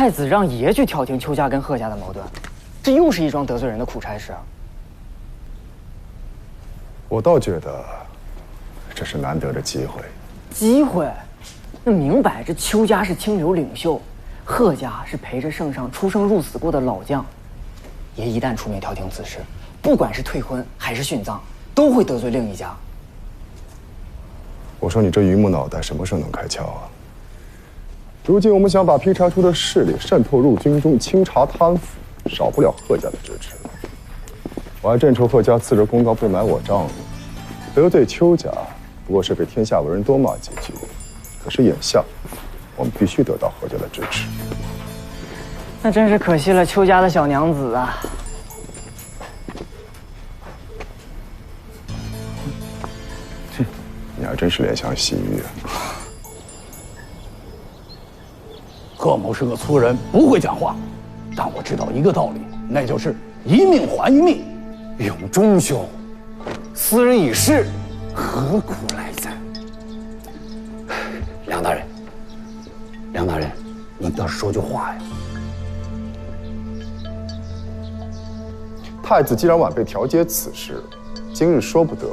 太子让爷去调停邱家跟贺家的矛盾，这又是一桩得罪人的苦差事啊！我倒觉得这是难得的机会。机会？那明摆着邱家是清流领袖，贺家是陪着圣上出生入死过的老将。爷一旦出面调停此事，不管是退婚还是殉葬，都会得罪另一家。我说你这榆木脑袋什么时候能开窍啊？如今我们想把劈柴出的势力渗透入军中，清查贪腐，少不了贺家的支持。我还正愁贺家次日公告不买我账呢，得罪邱家不过是被天下文人多骂几句。可是眼下，我们必须得到贺家的支持。那真是可惜了邱家的小娘子啊！哼，你还真是怜香惜玉啊！贺某是个粗人，不会讲话，但我知道一个道理，那就是一命还一命。永忠兄，斯人已逝，何苦来哉？梁大人，梁大人，你倒是说句话呀！太子既然晚辈调解此事，今日说不得，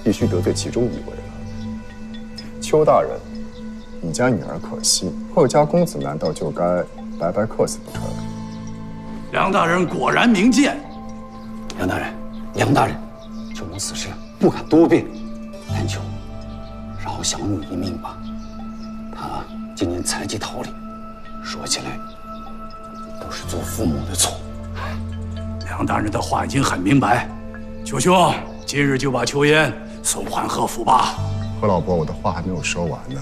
必须得罪其中一位了。邱大人，你家女儿可惜，贺家公子难道就该白白客死不成？梁大人果然明鉴。梁大人，梁大人，邱某此事不敢多辩，但求饶小女一命吧。她今年才及桃李，说起来都是做父母的错。梁大人的话已经很明白，邱兄今日就把邱嫣送还贺府吧。何老伯，我的话还没有说完呢。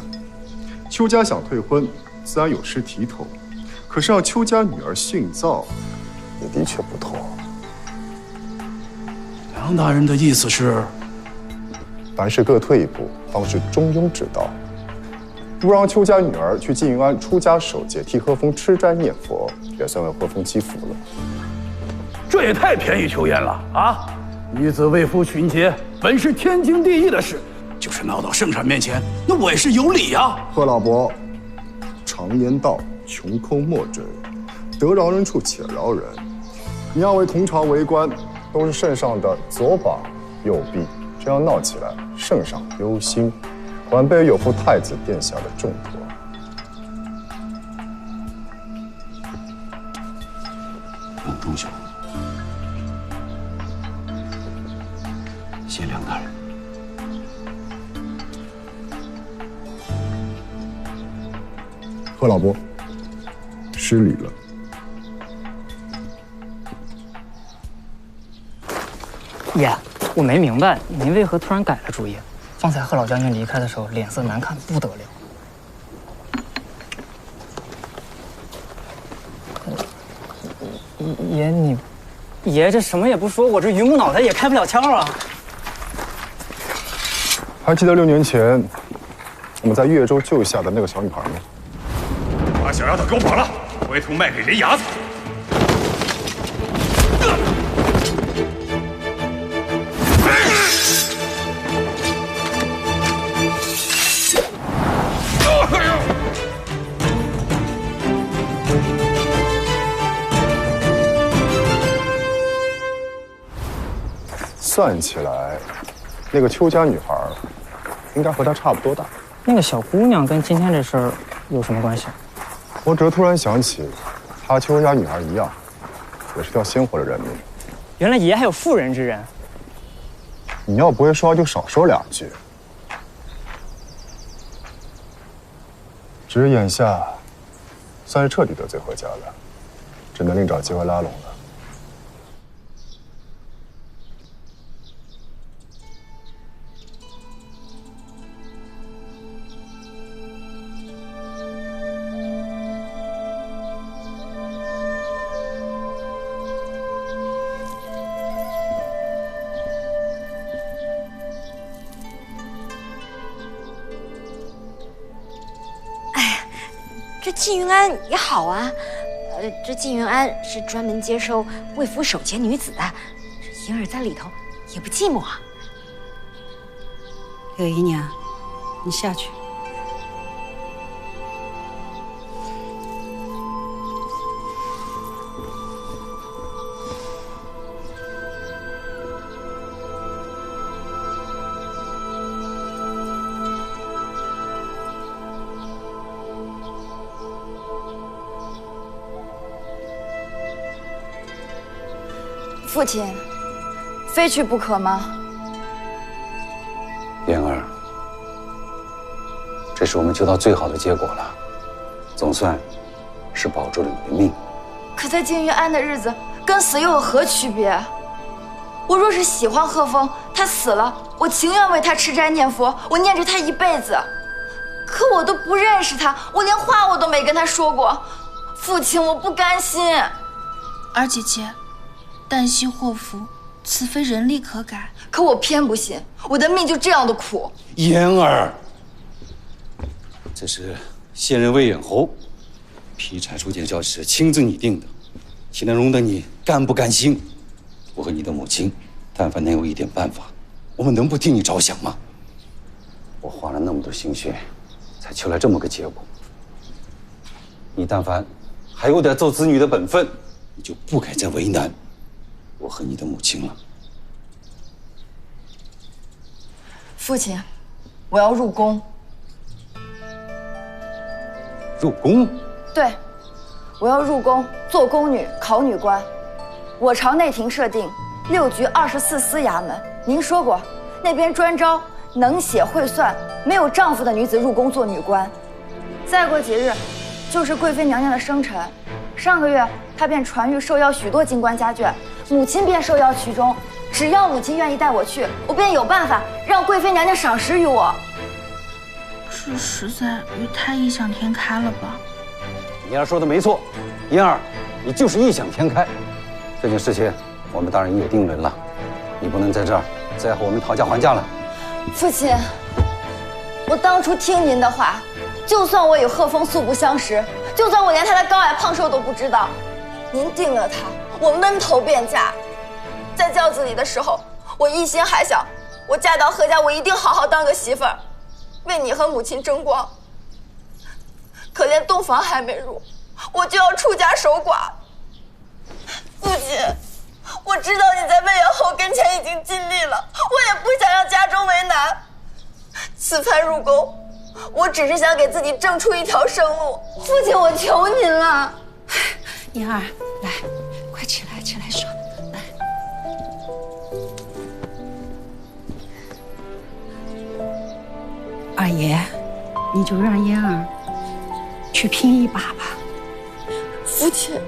邱家想退婚，自然有失体统，可是让邱家女儿殉葬，也的确不妥。梁大人的意思是，凡事各退一步，方是中庸之道。不让邱家女儿去缙云庵出家守节，替贺峰吃斋念佛，也算为贺峰积福了。这也太便宜邱嫣了啊！女子为夫巡节，本是天经地义的事，就是闹到圣上面前，那我也是有理啊。贺老伯，常言道，穷寇莫追，得饶人处且饶人。你要为同朝为官，都是圣上的左膀右臂，这样闹起来，圣上忧心，晚辈有负太子殿下的重托。永忠兄，谢梁大人。贺老伯，失礼了。爷，我没明白您为何突然改了主意。方才贺老将军离开的时候，脸色难看不得了。爷这什么也不说，我这榆木脑袋也开不了窍啊。还记得6年前我们在越州救下的那个小女孩吗？把小丫头给我绑了，回头卖给人牙子。算起来，那个邱家女孩应该和她差不多大。那个小姑娘跟今天这事儿有什么关系？我只是突然想起，她邱家女孩一样，也是条鲜活的人命。原来爷还有妇人之仁。你要不会说话就少说2句。只是眼下，算是彻底得罪贺家了，只能另找机会拉拢了。这缙云庵也好啊，这缙云庵是专门接收为夫守节女子的，这莹儿在里头也不寂寞啊。柳姨娘，你下去。父亲，非去不可吗？嫣儿，这是我们求到最好的结果了，总算是保住了你的命。可在静云庵的日子跟死又有何区别？我若是喜欢贺峰，他死了，我情愿为他吃斋念佛，我念着他一辈子。可我都不认识他，我连话我都没跟他说过。父亲，我不甘心。二姐姐，旦夕祸福，此非人力可改。可我偏不信，我的命就这样的苦。嫣儿，这是现任魏远侯劈柴出见诏是亲自拟定的，岂能容得你甘不甘心？我和你的母亲，但凡能有一点办法，我们能不替你着想吗？我花了那么多心血，才求来这么个结果。你但凡还有点做子女的本分，你就不该再为难我和你的母亲了。父亲，我要入宫。入宫？对，我要入宫做宫女，考女官。我朝内廷设定6局24司衙门，您说过，那边专招能写会算、没有丈夫的女子入宫做女官。再过几日，就是贵妃娘娘的生辰。上个月，她便传谕受邀许多京官家眷，母亲便受邀其中。只要母亲愿意带我去，我便有办法让贵妃娘娘赏识于我。这实在也太异想天开了吧？嫣儿说的没错，嫣儿，你就是异想天开。这件事情我们大人也定人了，你不能在这儿再和我们讨价还价了。父亲，我当初听您的话，就算我与贺峰素不相识，就算我连他的高矮胖瘦都不知道，您定了他，我闷头便嫁。在轿子里的时候，我一心还想，我嫁到贺家，我一定好好当个媳妇儿，为你和母亲争光。可连洞房还没入，我就要出家守寡。父亲，我知道你在魏远侯跟前已经尽力了，我也不想让家中为难。此番入宫，我只是想给自己挣出一条生路。父亲，我求您了。嫣儿，来，快起来，起来说。来，二爷，你就让嫣儿去拼一把吧。父亲。